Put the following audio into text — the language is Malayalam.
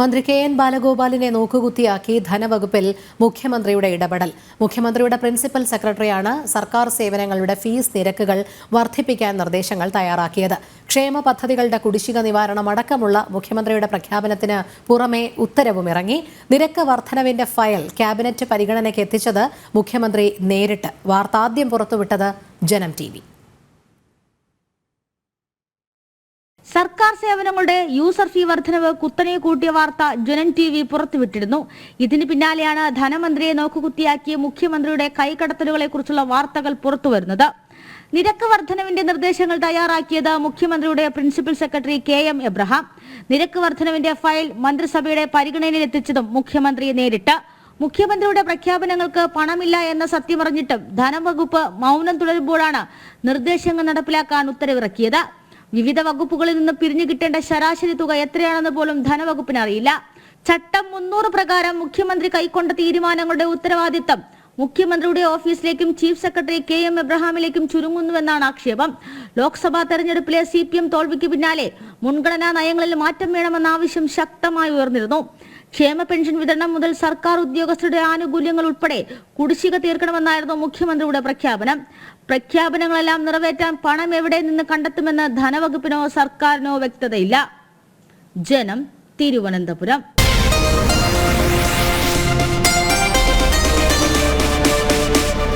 മന്ത്രി കെ.എൻ. ബാലഗോപാലിനെ നോക്കുകുത്തിയാക്കി ധനവകുപ്പിൽ മുഖ്യമന്ത്രിയുടെ ഇടപെടൽ. മുഖ്യമന്ത്രിയുടെ പ്രിൻസിപ്പൽ സെക്രട്ടറിയാണ് സർക്കാർ സേവനങ്ങളുടെ ഫീസ് നിരക്കുകൾ വർദ്ധിപ്പിക്കാൻ നിർദ്ദേശങ്ങൾ തയ്യാറാക്കിയത്. ക്ഷേമ പദ്ധതികളുടെ കുടിശ്ശിക നിവാരണം അടക്കമുള്ള മുഖ്യമന്ത്രിയുടെ പ്രഖ്യാപനത്തിന് പുറമെ ഉത്തരവും ഇറങ്ങി. നിരക്ക് വർധനവിന്റെ ഫയൽ ക്യാബിനറ്റ് പരിഗണനയ്ക്ക് എത്തിച്ചത് മുഖ്യമന്ത്രി നേരിട്ട്. വാർത്ത ആദ്യം പുറത്തുവിട്ടത് ജനം TV. സർക്കാർ സേവനങ്ങളുടെ യൂസർ ഫീ വർധനവ് കുത്തനെ കൂട്ടിയ വാർത്ത ജനം TV പുറത്തുവിട്ടിരുന്നു. ഇതിന് പിന്നാലെയാണ് ധനമന്ത്രിയെ നോക്കുകുത്തിയാക്കിയ മുഖ്യമന്ത്രിയുടെ കൈകടത്തലുകളെ കുറിച്ചുള്ള വാർത്തകൾ പുറത്തുവരുന്നത്. നിരക്ക് വർധനവിന്റെ നിർദ്ദേശങ്ങൾ തയ്യാറാക്കിയത് മുഖ്യമന്ത്രിയുടെ പ്രിൻസിപ്പൽ സെക്രട്ടറി KM എബ്രഹാം. നിരക്ക് വർധനവിന്റെ ഫയൽ മന്ത്രിസഭയുടെ പരിഗണനയിൽ എത്തിച്ചതും മുഖ്യമന്ത്രി നേരിട്ട്. മുഖ്യമന്ത്രിയുടെ പ്രഖ്യാപനങ്ങൾക്ക് പണമില്ല എന്ന സത്യമറിഞ്ഞിട്ടും ധനവകുപ്പ് മൗനം തുടരുമ്പോഴാണ് നിർദ്ദേശങ്ങൾ നടപ്പിലാക്കാൻ ഉത്തരവിറക്കിയത്. വിവിധ വകുപ്പുകളിൽ നിന്ന് പിരിഞ്ഞു കിട്ടേണ്ട ശരാശരി തുക എത്രയാണെന്ന് പോലും ധനവകുപ്പിന് അറിയില്ല. ചട്ടം 300 പ്രകാരം മുഖ്യമന്ത്രി കൈക്കൊണ്ട തീരുമാനങ്ങളുടെ ഉത്തരവാദിത്തം മുഖ്യമന്ത്രിയുടെ ഓഫീസിലേക്കും ചീഫ് സെക്രട്ടറി KM എബ്രഹാമിലേക്കും ചുരുങ്ങുന്നുവെന്നാണ് ആക്ഷേപം. ലോക്സഭാ തെരഞ്ഞെടുപ്പിലെ CPM തോൽവിക്ക് പിന്നാലെ മുൻഗണനാ നയങ്ങളിൽ മാറ്റം വേണമെന്ന ആവശ്യം ശക്തമായി ഉയർന്നിരുന്നു. ക്ഷേമ പെൻഷൻ വിതരണം മുതൽ സർക്കാർ ഉദ്യോഗസ്ഥരുടെ ആനുകൂല്യങ്ങൾ ഉൾപ്പെടെ കുടിശ്ശിക തീർക്കണമെന്നായിരുന്നു മുഖ്യമന്ത്രിയുടെ പ്രഖ്യാപനം. പ്രഖ്യാപനങ്ങളെല്ലാം നിറവേറ്റാൻ പണം എവിടെ നിന്ന് കണ്ടെത്തുമെന്ന് ധനവകുപ്പിനോ സർക്കാരിനോ വ്യക്തതയില്ല. ജനം, തിരുവനന്തപുരം.